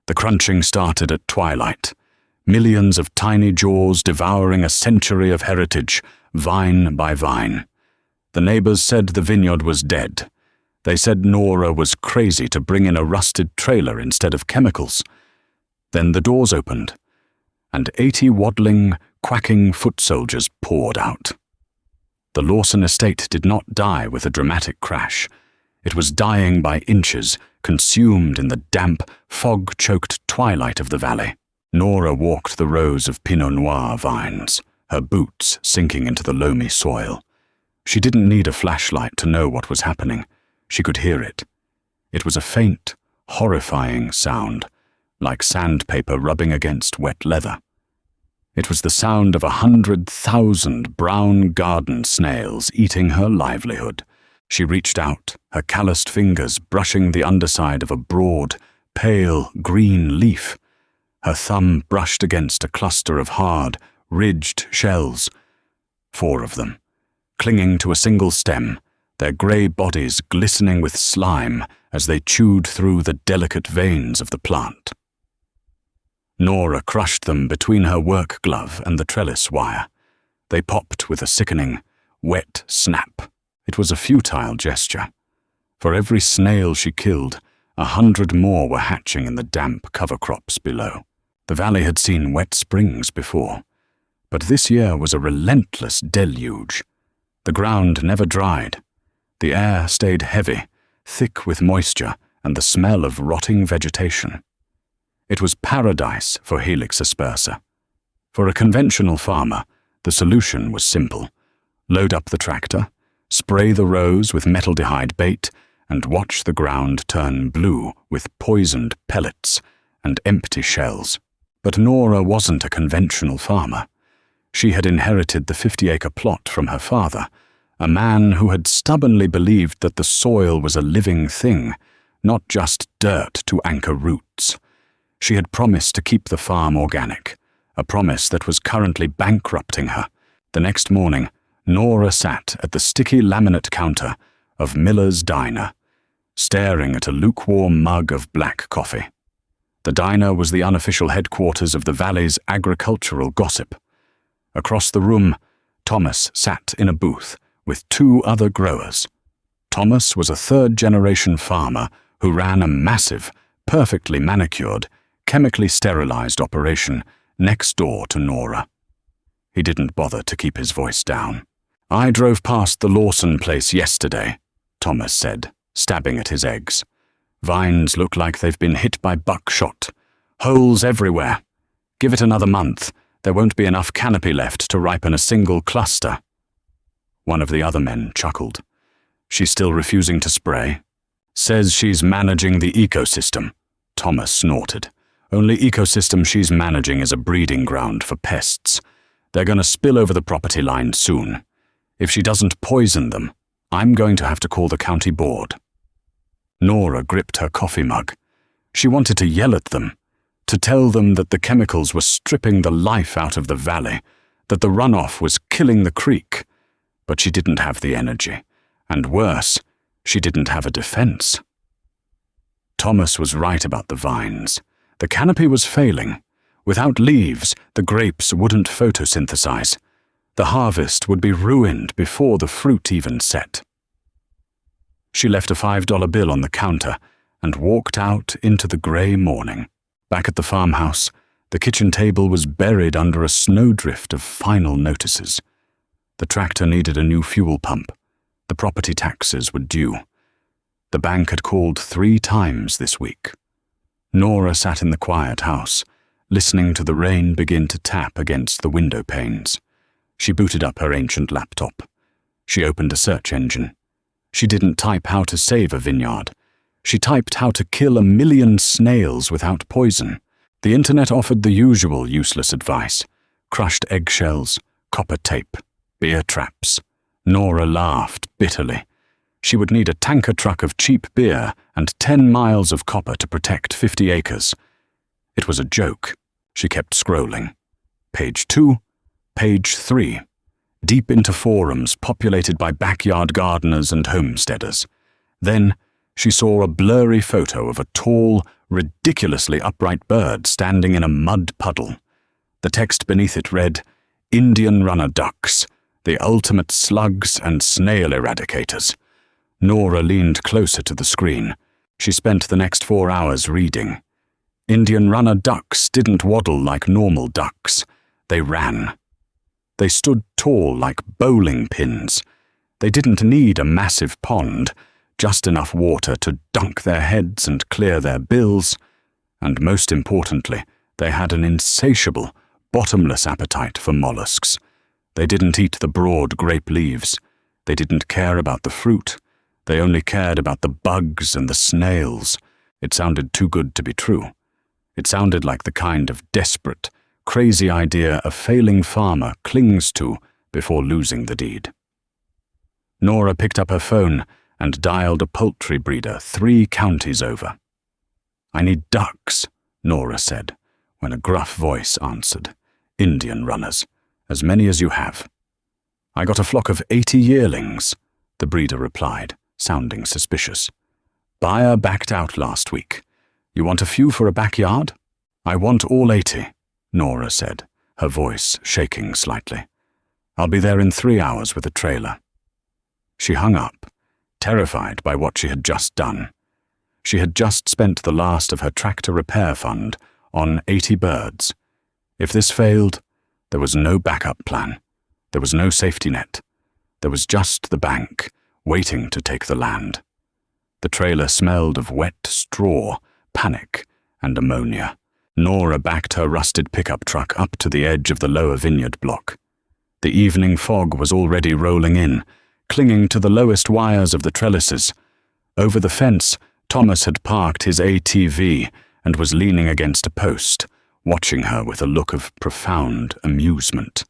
The crunching started at twilight, millions of tiny jaws devouring a century of heritage, vine by vine. The neighbors said the vineyard was dead. They said Nora was crazy to bring in a rusted trailer instead of chemicals. Then the doors opened, and 80 waddling, quacking foot soldiers poured out. The Lawson estate did not die with a dramatic crash. It was dying by inches, consumed in the damp, fog-choked twilight of the valley. Nora walked the rows of Pinot Noir vines, her boots sinking into the loamy soil. She didn't need a flashlight to know what was happening. She could hear it. It was a faint, horrifying sound, like sandpaper rubbing against wet leather. It was the sound of 100,000 brown garden snails eating her livelihood. She reached out, her calloused fingers brushing the underside of a broad, pale green leaf. Her thumb brushed against a cluster of hard, ridged shells. 4 of them, clinging to a single stem, their grey bodies glistening with slime as they chewed through the delicate veins of the plant. Nora crushed them between her work glove and the trellis wire. They popped with a sickening, wet snap. It was a futile gesture. For every snail she killed, 100 more were hatching in the damp cover crops below. The valley had seen wet springs before, but this year was a relentless deluge. The ground never dried. The air stayed heavy, thick with moisture and the smell of rotting vegetation. It was paradise for Helix aspersa. For a conventional farmer, the solution was simple. Load up the tractor, spray the rows with metaldehyde bait, and watch the ground turn blue with poisoned pellets and empty shells. But Nora wasn't a conventional farmer. She had inherited the 50-acre plot from her father, a man who had stubbornly believed that the soil was a living thing, not just dirt to anchor roots. She had promised to keep the farm organic, a promise that was currently bankrupting her. The next morning, Nora sat at the sticky laminate counter of Miller's Diner, staring at a lukewarm mug of black coffee. The diner was the unofficial headquarters of the valley's agricultural gossip. Across the room, Thomas sat in a booth with 2 other growers. Thomas was a 3rd-generation farmer who ran a massive, perfectly manicured, chemically sterilized operation next door to Nora. He didn't bother to keep his voice down. "I drove past the Lawson place yesterday," Thomas said, stabbing at his eggs. "Vines look like they've been hit by buckshot. Holes everywhere. Give it another month. There won't be enough canopy left to ripen a single cluster." One of the other men chuckled. "She's still refusing to spray?" "Says she's managing the ecosystem," Thomas snorted. "Only ecosystem she's managing is a breeding ground for pests. They're going to spill over the property line soon. If she doesn't poison them, I'm going to have to call the county board." Nora gripped her coffee mug. She wanted to yell at them, to tell them that the chemicals were stripping the life out of the valley, that the runoff was killing the creek. But she didn't have the energy, and worse, she didn't have a defense. Thomas was right about the vines. The canopy was failing. Without leaves, the grapes wouldn't photosynthesize. The harvest would be ruined before the fruit even set. She left a $5 bill on the counter and walked out into the grey morning. Back at the farmhouse, the kitchen table was buried under a snowdrift of final notices. The tractor needed a new fuel pump. The property taxes were due. The bank had called 3 times this week. Nora sat in the quiet house, listening to the rain begin to tap against the window panes. She booted up her ancient laptop. She opened a search engine. She didn't type how to save a vineyard. She typed how to kill 1 million snails without poison. The internet offered the usual useless advice: crushed eggshells, copper tape, beer traps. Nora laughed bitterly. She would need a tanker truck of cheap beer and 10 miles of copper to protect 50 acres. It was a joke. She kept scrolling. Page 2, page 3. Deep into forums populated by backyard gardeners and homesteaders. Then she saw a blurry photo of a tall, ridiculously upright bird standing in a mud puddle. The text beneath it read, "Indian runner ducks, the ultimate slugs and snail eradicators." Nora leaned closer to the screen. She spent the next 4 hours reading. Indian runner ducks didn't waddle like normal ducks. They ran. They stood tall like bowling pins. They didn't need a massive pond, just enough water to dunk their heads and clear their bills. And most importantly, they had an insatiable, bottomless appetite for mollusks. They didn't eat the broad grape leaves. They didn't care about the fruit. They only cared about the bugs and the snails. It sounded too good to be true. It sounded like the kind of desperate, crazy idea a failing farmer clings to before losing the deed. Nora picked up her phone and dialed a poultry breeder 3 counties over. "I need ducks," Nora said, when a gruff voice answered. "Indian runners, as many as you have." "I got a flock of 80 yearlings," the breeder replied, sounding suspicious. "Buyer backed out last week. You want a few for a backyard?" "I want all 80, Nora said, her voice shaking slightly. "I'll be there in 3 hours with a trailer." She hung up, terrified by what she had just done. She had just spent the last of her tractor repair fund on 80 birds. If this failed, there was no backup plan. There was no safety net. There was just the bank, waiting to take the land. The trailer smelled of wet straw, panic, and ammonia. Nora backed her rusted pickup truck up to the edge of the lower vineyard block. The evening fog was already rolling in, clinging to the lowest wires of the trellises. Over the fence, Thomas had parked his ATV and was leaning against a post, watching her with a look of profound amusement.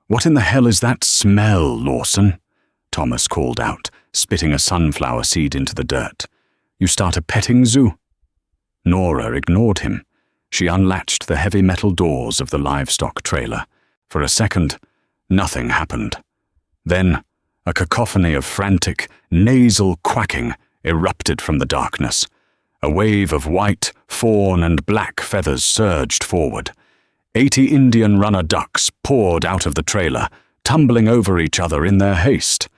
"What in the hell is that smell, Lawson?" Thomas called out, spitting a sunflower seed into the dirt. "You start a petting zoo?" Nora ignored him. She unlatched the heavy metal doors of the livestock trailer. For a second, nothing happened. Then, a cacophony of frantic, nasal quacking erupted from the darkness. A wave of white, fawn, and black feathers surged forward. 80 Indian runner ducks poured out of the trailer, tumbling over each other in their haste.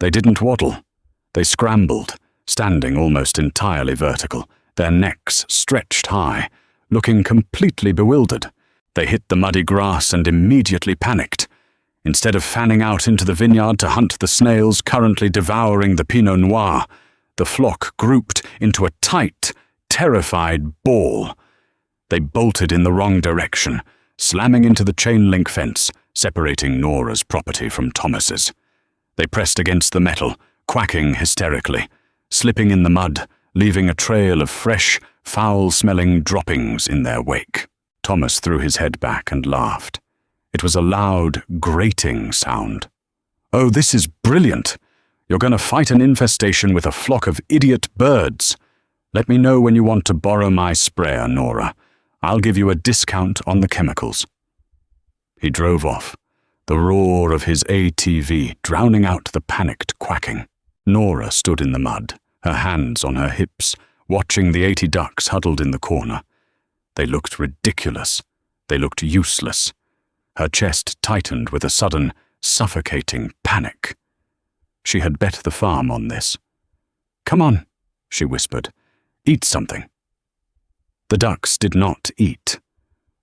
They didn't waddle. They scrambled, standing almost entirely vertical, their necks stretched high, looking completely bewildered. They hit the muddy grass and immediately panicked. Instead of fanning out into the vineyard to hunt the snails currently devouring the Pinot Noir, the flock grouped into a tight, terrified ball. They bolted in the wrong direction, slamming into the chain-link fence, separating Nora's property from Thomas's. They pressed against the metal, quacking hysterically, slipping in the mud, leaving a trail of fresh, foul-smelling droppings in their wake. Thomas threw his head back and laughed. It was a loud, grating sound. "Oh, this is brilliant! You're going to fight an infestation with a flock of idiot birds. Let me know when you want to borrow my sprayer, Nora. I'll give you a discount on the chemicals." He drove off, the roar of his ATV drowning out the panicked quacking. Nora stood in the mud, her hands on her hips, watching the 80 ducks huddled in the corner. They looked ridiculous. They looked useless. Her chest tightened with a sudden, suffocating panic. She had bet the farm on this. "Come on," she whispered. "Eat something." The ducks did not eat.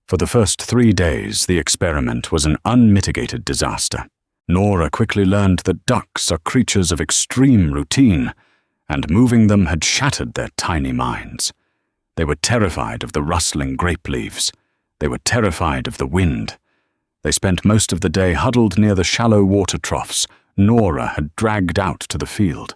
For the first 3 days, the experiment was an unmitigated disaster. Nora quickly learned that ducks are creatures of extreme routine, and moving them had shattered their tiny minds. They were terrified of the rustling grape leaves. They were terrified of the wind. They spent most of the day huddled near the shallow water troughs Nora had dragged out to the field,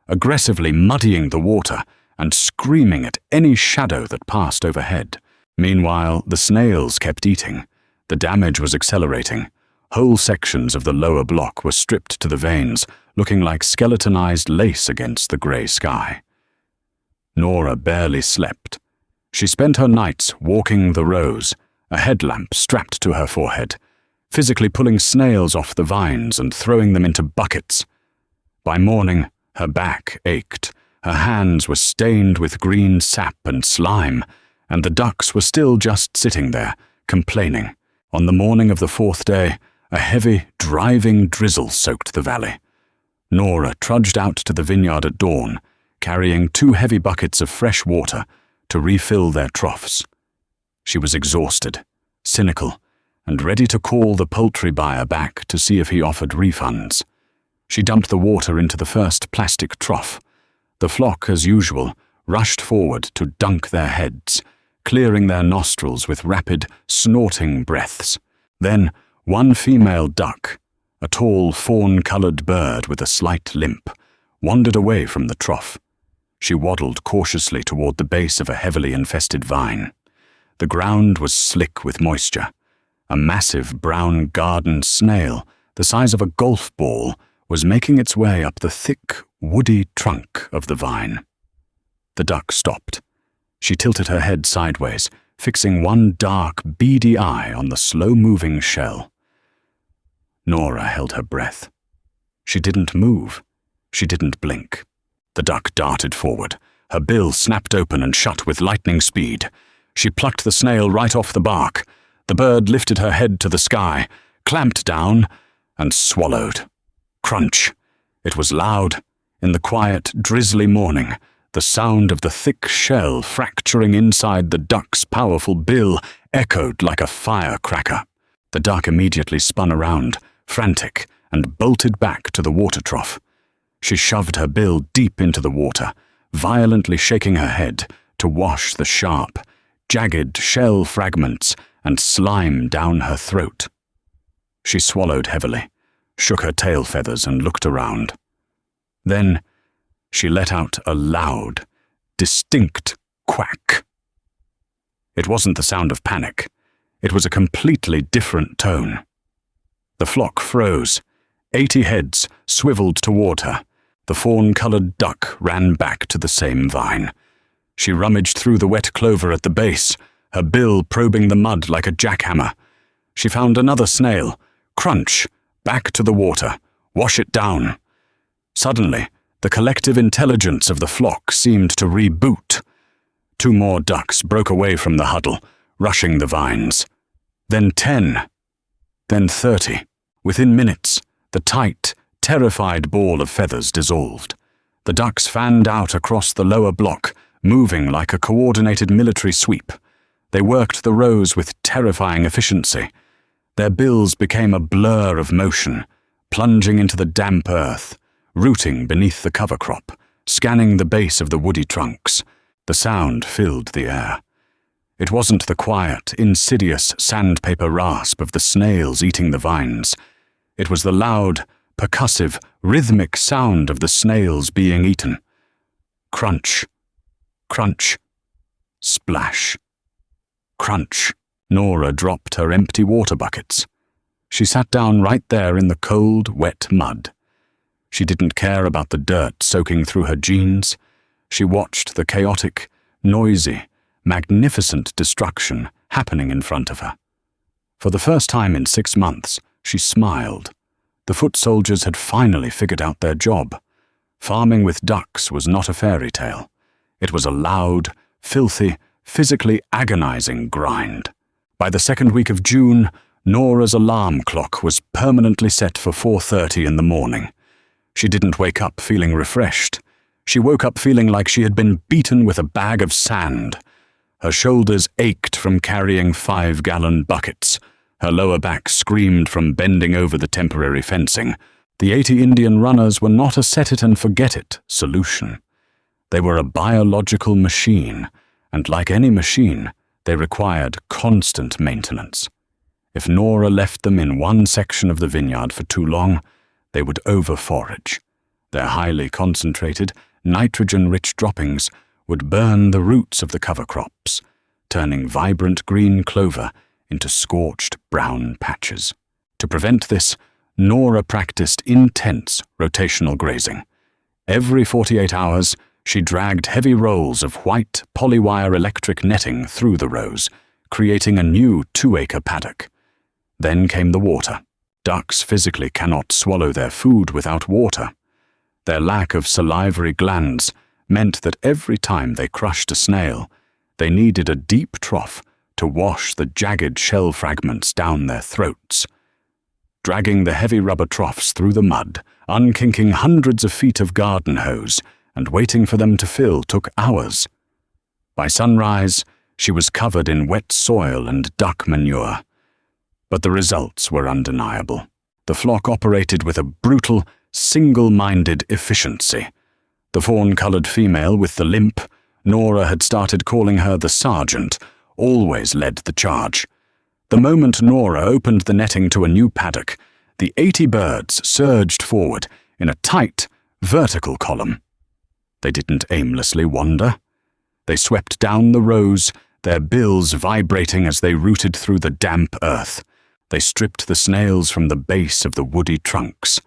aggressively muddying the water and screaming at any shadow that passed overhead. Meanwhile, the snails kept eating. The damage was accelerating. Whole sections of the lower block were stripped to the veins, looking like skeletonized lace against the grey sky. Nora barely slept. She spent her nights walking the rows, a headlamp strapped to her forehead, physically pulling snails off the vines and throwing them into buckets. By morning, her back ached, Her hands were stained with green sap and slime, and the ducks were still just sitting there, complaining. On the morning of the fourth day, a heavy, driving drizzle soaked the valley. Nora trudged out to the vineyard at dawn, carrying 2 heavy buckets of fresh water to refill their troughs. She was exhausted, cynical, and ready to call the poultry buyer back to see if he offered refunds. She dumped the water into the first plastic trough. The flock, as usual, rushed forward to dunk their heads, clearing their nostrils with rapid, snorting breaths. Then, one female duck, a tall fawn-colored bird with a slight limp, wandered away from the trough. She waddled cautiously toward the base of a heavily infested vine. The ground was slick with moisture. A massive brown garden snail, the size of a golf ball, was making its way up the thick, woody trunk of the vine. The duck stopped. She tilted her head sideways, fixing one dark, beady eye on the slow-moving shell. Nora held her breath. She didn't move. She didn't blink. The duck darted forward. Her bill snapped open and shut with lightning speed. She plucked the snail right off the bark. The bird lifted her head to the sky, clamped down, and swallowed. Crunch. It was loud. In the quiet, drizzly morning, the sound of the thick shell fracturing inside the duck's powerful bill echoed like a firecracker. The duck immediately spun around, frantic, and bolted back to the water trough. She shoved her bill deep into the water, violently shaking her head to wash the sharp, jagged shell fragments and slime down her throat. She swallowed heavily, shook her tail feathers and looked around. Then she let out a loud, distinct quack. It wasn't the sound of panic. It was a completely different tone. The flock froze. 80 heads swiveled toward her. The fawn-colored duck ran back to the same vine. She rummaged through the wet clover at the base, her bill probing the mud like a jackhammer. She found another snail. Crunch! Back to the water. Wash it down. Suddenly, the collective intelligence of the flock seemed to reboot. 2 more ducks broke away from the huddle, rushing the vines. Then 10. Then 30. Within minutes, the tight, terrified ball of feathers dissolved. The ducks fanned out across the lower block, moving like a coordinated military sweep. They worked the rows with terrifying efficiency. Their bills became a blur of motion, plunging into the damp earth, rooting beneath the cover crop, scanning the base of the woody trunks. The sound filled the air. It wasn't the quiet, insidious sandpaper rasp of the snails eating the vines. It was the loud, percussive, rhythmic sound of the snails being eaten. Crunch. Crunch. Splash. Crunch. Nora dropped her empty water buckets. She sat down right there in the cold, wet mud. She didn't care about the dirt soaking through her jeans. She watched the chaotic, noisy, magnificent destruction happening in front of her. For the first time in 6 months, she smiled. The foot soldiers had finally figured out their job. Farming with ducks was not a fairy tale. It was a loud, filthy, physically agonizing grind. By the second week of June, Nora's alarm clock was permanently set for 4:30 in the morning. She didn't wake up feeling refreshed. She woke up feeling like she had been beaten with a bag of sand. Her shoulders ached from carrying 5-gallon buckets. Her lower back screamed from bending over the temporary fencing. The 80 Indian runners were not a set-it-and-forget-it solution. They were a biological machine, and like any machine, they required constant maintenance. If Nora left them in one section of the vineyard for too long, they would over-forage. Their highly concentrated, nitrogen-rich droppings would burn the roots of the cover crops, turning vibrant green clover into scorched brown patches. To prevent this, Nora practiced intense rotational grazing. Every 48 hours, she dragged heavy rolls of white polywire electric netting through the rows, creating a new 2-acre paddock. Then came the water. Ducks physically cannot swallow their food without water. Their lack of salivary glands meant that every time they crushed a snail, they needed a deep trough to wash the jagged shell fragments down their throats. Dragging the heavy rubber troughs through the mud, unkinking hundreds of feet of garden hose, and waiting for them to fill took hours. By sunrise, she was covered in wet soil and duck manure. But the results were undeniable. The flock operated with a brutal, single-minded efficiency. The fawn-colored female with the limp, Nora had started calling her the sergeant, always led the charge. The moment Nora opened the netting to a new paddock, the 80 birds surged forward in a tight, vertical column. They didn't aimlessly wander. They swept down the rows, their bills vibrating as they rooted through the damp earth. They stripped the snails from the base of the woody trunks.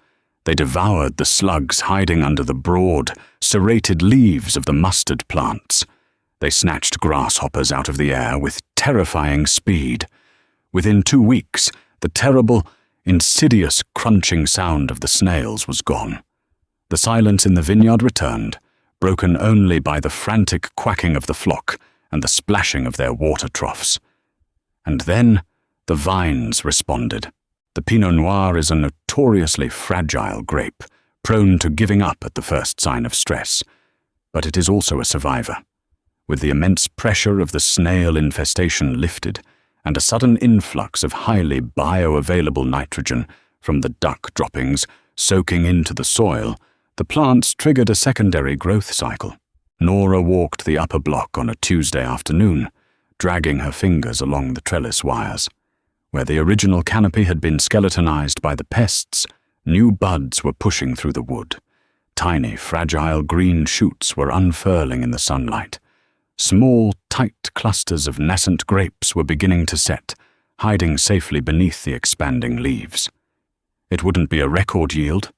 They devoured the slugs hiding under the broad, serrated leaves of the mustard plants. They snatched grasshoppers out of the air with terrifying speed. Within 2 weeks, the terrible, insidious crunching sound of the snails was gone. The silence in the vineyard returned, broken only by the frantic quacking of the flock and the splashing of their water troughs. And then the vines responded. The Pinot Noir is a notoriously fragile grape, prone to giving up at the first sign of stress, but it is also a survivor. With the immense pressure of the snail infestation lifted, and a sudden influx of highly bioavailable nitrogen from the duck droppings soaking into the soil, the plants triggered a secondary growth cycle. Nora walked the upper block on a Tuesday afternoon, dragging her fingers along the trellis wires. Where the original canopy had been skeletonized by the pests, new buds were pushing through the wood. Tiny, fragile green shoots were unfurling in the sunlight. Small, tight clusters of nascent grapes were beginning to set, hiding safely beneath the expanding leaves. It wouldn't be a record yield.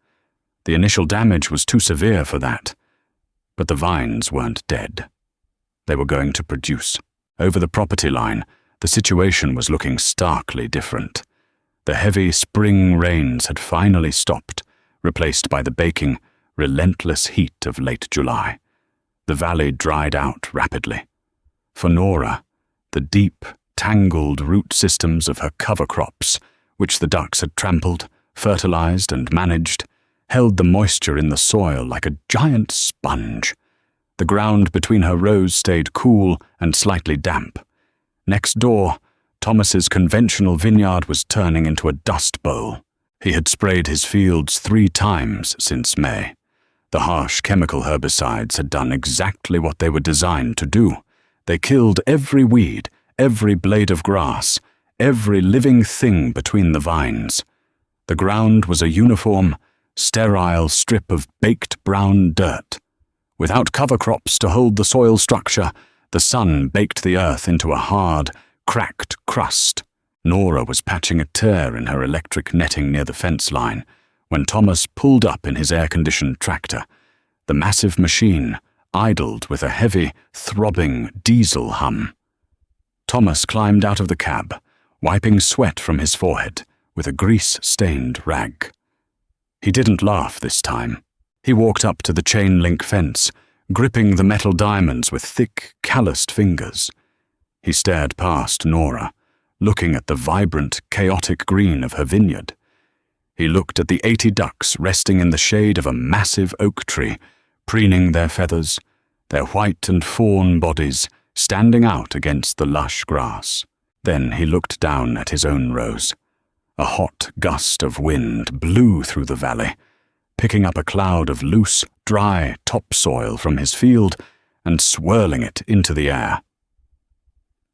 The initial damage was too severe for that. But the vines weren't dead. They were going to produce. Over the property line, the situation was looking starkly different. The heavy spring rains had finally stopped, replaced by the baking, relentless heat of late July. The valley dried out rapidly. For Nora, the deep, tangled root systems of her cover crops, which the ducks had trampled, fertilized, and managed, held the moisture in the soil like a giant sponge. The ground between her rows stayed cool and slightly damp. Next door, Thomas's conventional vineyard was turning into a dust bowl. He had sprayed his fields 3 times since May. The harsh chemical herbicides had done exactly what they were designed to do. They killed every weed, every blade of grass, every living thing between the vines. The ground was a uniform, sterile strip of baked brown dirt. Without cover crops to hold the soil structure, the sun baked the earth into a hard, cracked crust. Nora was patching a tear in her electric netting near the fence line when Thomas pulled up in his air-conditioned tractor. The massive machine idled with a heavy, throbbing diesel hum. Thomas climbed out of the cab, wiping sweat from his forehead with a grease-stained rag. He didn't laugh this time. He walked up to the chain-link fence, gripping the metal diamonds with thick, calloused fingers. He stared past Nora, looking at the vibrant, chaotic green of her vineyard. He looked at the 80 ducks resting in the shade of a massive oak tree, preening their feathers, their white and fawn bodies standing out against the lush grass. Then he looked down at his own rows. A hot gust of wind blew through the valley, picking up a cloud of loose, dry topsoil from his field and swirling it into the air.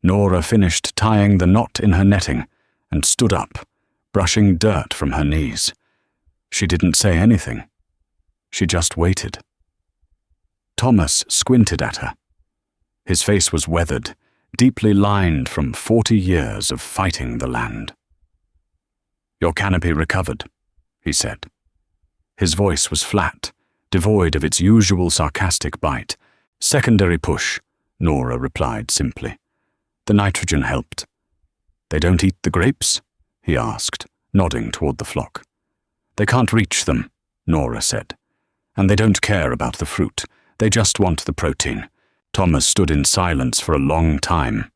Nora finished tying the knot in her netting and stood up, brushing dirt from her knees. She didn't say anything. She just waited. Thomas squinted at her. His face was weathered, deeply lined from 40 years of fighting the land. "Your canopy recovered," he said. His voice was flat, devoid of its usual sarcastic bite. "Secondary push," Nora replied simply. "The nitrogen helped." "They don't eat the grapes?" he asked, nodding toward the flock. "They can't reach them," Nora said. "And they don't care about the fruit. They just want the protein. Thomas stood in silence for a long time.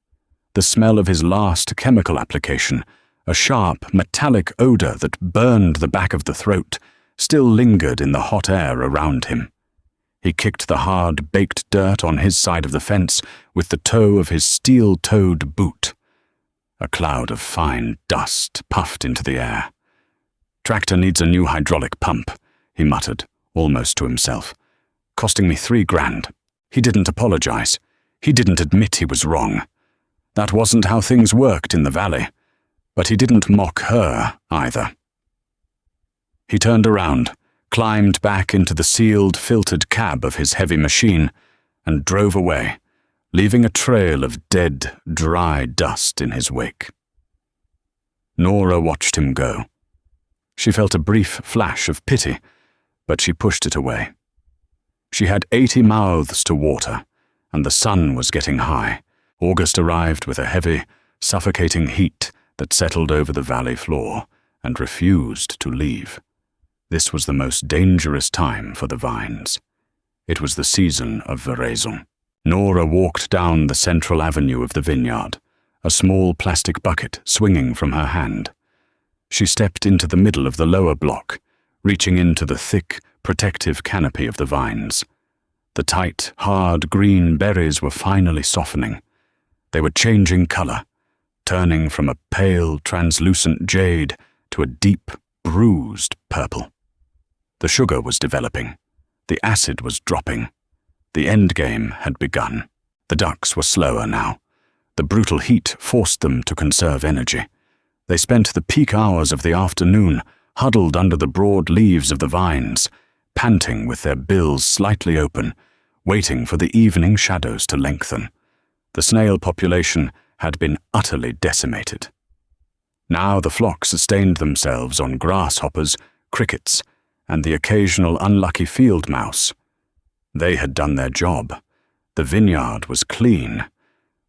The smell of his last chemical application, a sharp, metallic odor that burned the back of the throat, still lingered in the hot air around him. He kicked the hard, baked dirt on his side of the fence with the toe of his steel-toed boot. A cloud of fine dust puffed into the air. "Tractor needs a new hydraulic pump," he muttered, almost to himself. "Costing me $3,000. He didn't apologize. He didn't admit he was wrong. That wasn't how things worked in the valley. But he didn't mock her, either." He turned around, climbed back into the sealed, filtered cab of his heavy machine, and drove away, leaving a trail of dead, dry dust in his wake. Nora watched him go. She felt a brief flash of pity, but she pushed it away. She had 80 mouths to water, and the sun was getting high. August arrived with a heavy, suffocating heat that settled over the valley floor and refused to leave. This was the most dangerous time for the vines. It was the season of veraison. Nora walked down the central avenue of the vineyard, a small plastic bucket swinging from her hand. She stepped into the middle of the lower block, reaching into the thick, protective canopy of the vines. The tight, hard green berries were finally softening. They were changing color, turning from a pale, translucent jade to a deep, bruised purple. The sugar was developing. The acid was dropping. The endgame had begun. The ducks were slower now. The brutal heat forced them to conserve energy. They spent the peak hours of the afternoon huddled under the broad leaves of the vines, panting with their bills slightly open, waiting for the evening shadows to lengthen. The snail population had been utterly decimated. Now the flock sustained themselves on grasshoppers, crickets, and the occasional unlucky field mouse. They had done their job. The vineyard was clean,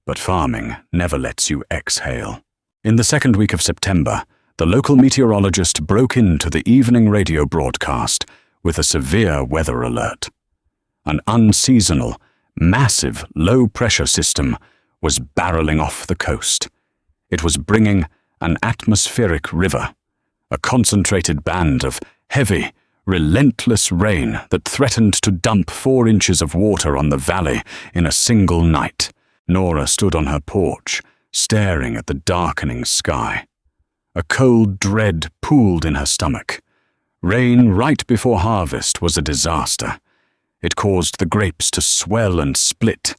but farming never lets you exhale. In the second week of September, the local meteorologist broke into the evening radio broadcast with a severe weather alert. An unseasonal, massive low-pressure system was barreling off the coast. It was bringing an atmospheric river, a concentrated band of heavy, relentless rain that threatened to dump 4 inches of water on the valley in a single night. Nora stood on her porch, staring at the darkening sky. A cold dread pooled in her stomach. Rain right before harvest was a disaster. It caused the grapes to swell and split.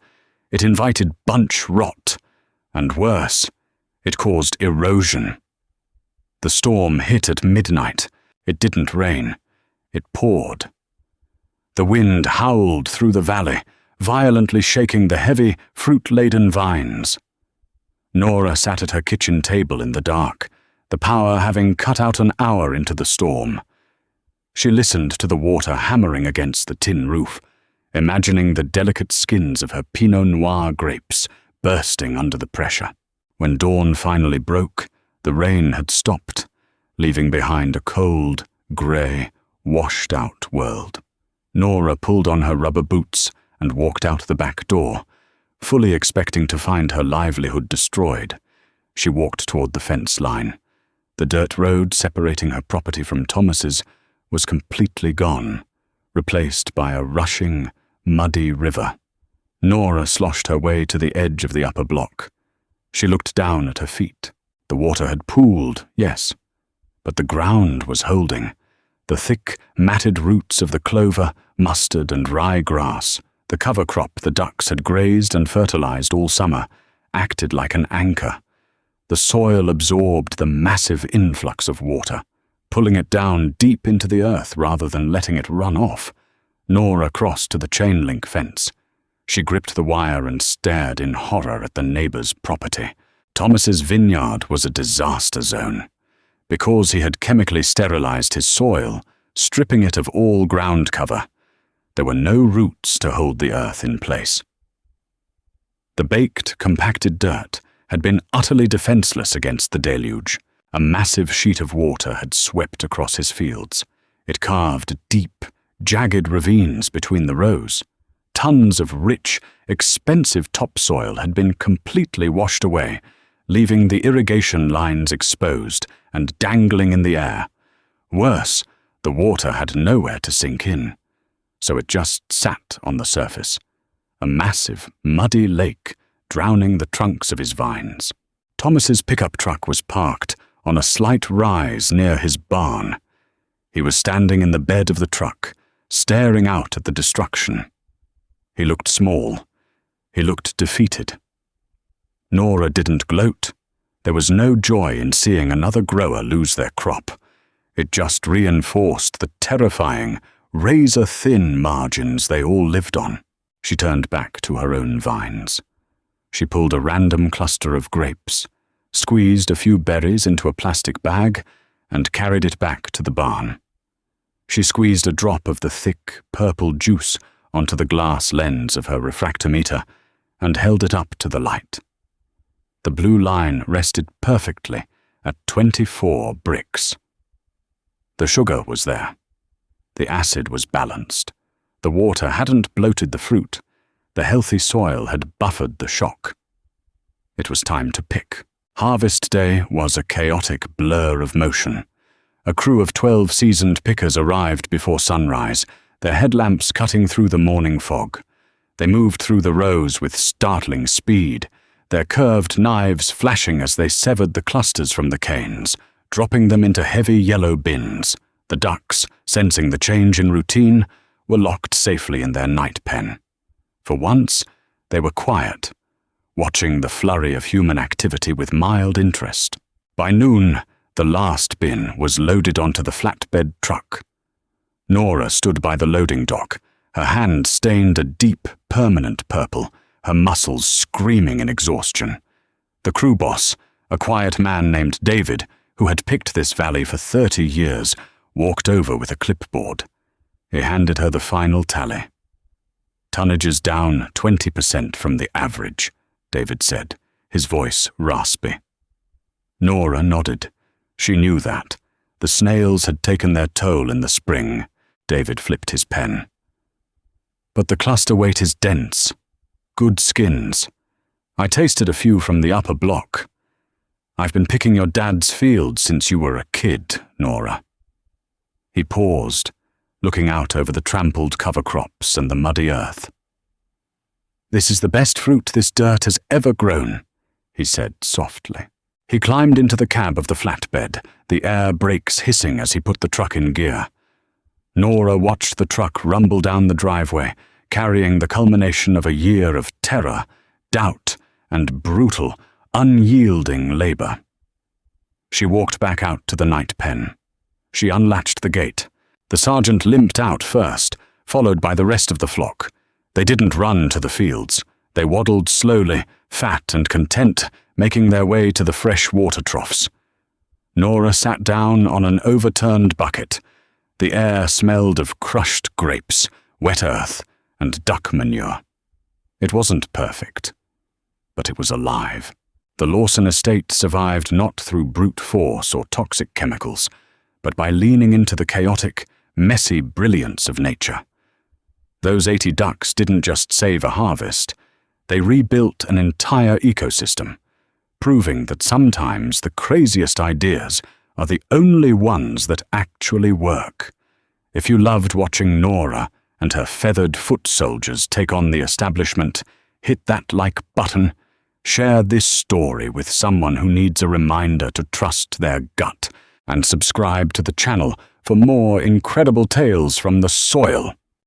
It invited bunch rot. And worse, it caused erosion. The storm hit at midnight. It didn't rain. It poured. The wind howled through the valley, violently shaking the heavy, fruit-laden vines. Nora sat at her kitchen table in the dark, the power having cut out an hour into the storm. She listened to the water hammering against the tin roof, imagining the delicate skins of her Pinot Noir grapes bursting under the pressure. When dawn finally broke, the rain had stopped, leaving behind a cold, grey, washed-out world. Nora pulled on her rubber boots and walked out the back door, fully expecting to find her livelihood destroyed. She walked toward the fence line. The dirt road separating her property from Thomas's was completely gone, replaced by a rushing, muddy river. Nora sloshed her way to the edge of the upper block. She looked down at her feet. The water had pooled, yes, but the ground was holding. The thick, matted roots of the clover, mustard, and ryegrass, the cover crop the ducks had grazed and fertilized all summer, acted like an anchor. The soil absorbed the massive influx of water, pulling it down deep into the earth rather than letting it run off. Nora crossed to the chain-link fence. She gripped the wire and stared in horror at the neighbor's property. Thomas's vineyard was a disaster zone. Because he had chemically sterilized his soil, stripping it of all ground cover, there were no roots to hold the earth in place. The baked, compacted dirt had been utterly defenseless against the deluge. A massive sheet of water had swept across his fields. It carved deep, jagged ravines between the rows. tons of rich, expensive topsoil had been completely washed away, leaving the irrigation lines exposed and dangling in the air. Worse, the water had nowhere to sink in, so it just sat on the surface, a massive, muddy lake drowning the trunks of his vines. Thomas's pickup truck was parked on a slight rise near his barn. He was standing in the bed of the truck, staring out at the destruction. He looked small. He looked defeated. Nora didn't gloat. There was no joy in seeing another grower lose their crop. It just reinforced the terrifying, razor-thin margins they all lived on. She turned back to her own vines. She pulled a random cluster of grapes, squeezed a few berries into a plastic bag, and carried it back to the barn. She squeezed a drop of the thick, purple juice onto the glass lens of her refractometer and held it up to the light. The blue line rested perfectly at 24 bricks. The sugar was there. The acid was balanced. The water hadn't bloated the fruit. The healthy soil had buffered the shock. It was time to pick. Harvest day was a chaotic blur of motion. A crew of 12 seasoned pickers arrived before sunrise, their headlamps cutting through the morning fog. They moved through the rows with startling speed, their curved knives flashing as they severed the clusters from the canes, dropping them into heavy yellow bins. The ducks, sensing the change in routine, were locked safely in their night pen. For once, they were quiet, watching the flurry of human activity with mild interest. By noon, the last bin was loaded onto the flatbed truck. Nora stood by the loading dock, her hand stained a deep, permanent purple, her muscles screaming in exhaustion. The crew boss, a quiet man named David, who had picked this valley for 30 years, walked over with a clipboard. He handed her the final tally. "Tonnage is down 20% from the average," David said, his voice raspy. Nora nodded. She knew that. The snails had taken their toll in the spring. David flipped his pen. "But the cluster weight is dense. Good skins. I tasted a few from the upper block. I've been picking your dad's field since you were a kid, Nora." He paused, looking out over the trampled cover crops and the muddy earth. "This is the best fruit this dirt has ever grown," he said softly. He climbed into the cab of the flatbed, the air brakes hissing as he put the truck in gear. Nora watched the truck rumble down the driveway, carrying the culmination of a year of terror, doubt, and brutal, unyielding labor. She walked back out to the night pen. She unlatched the gate. The sergeant limped out first, followed by the rest of the flock. They didn't run to the fields. They waddled slowly, fat and content, making their way to the fresh water troughs. Nora sat down on an overturned bucket. The air smelled of crushed grapes, wet earth, and duck manure. It wasn't perfect, but it was alive. The Lawson estate survived not through brute force or toxic chemicals, but by leaning into the chaotic, messy brilliance of nature. Those 80 ducks didn't just save a harvest. They rebuilt an entire ecosystem, proving that sometimes the craziest ideas are the only ones that actually work. If you loved watching Nora and her feathered foot soldiers take on the establishment, hit that like button. Share this story with someone who needs a reminder to trust their gut, and subscribe to the channel for more incredible tales from the soil.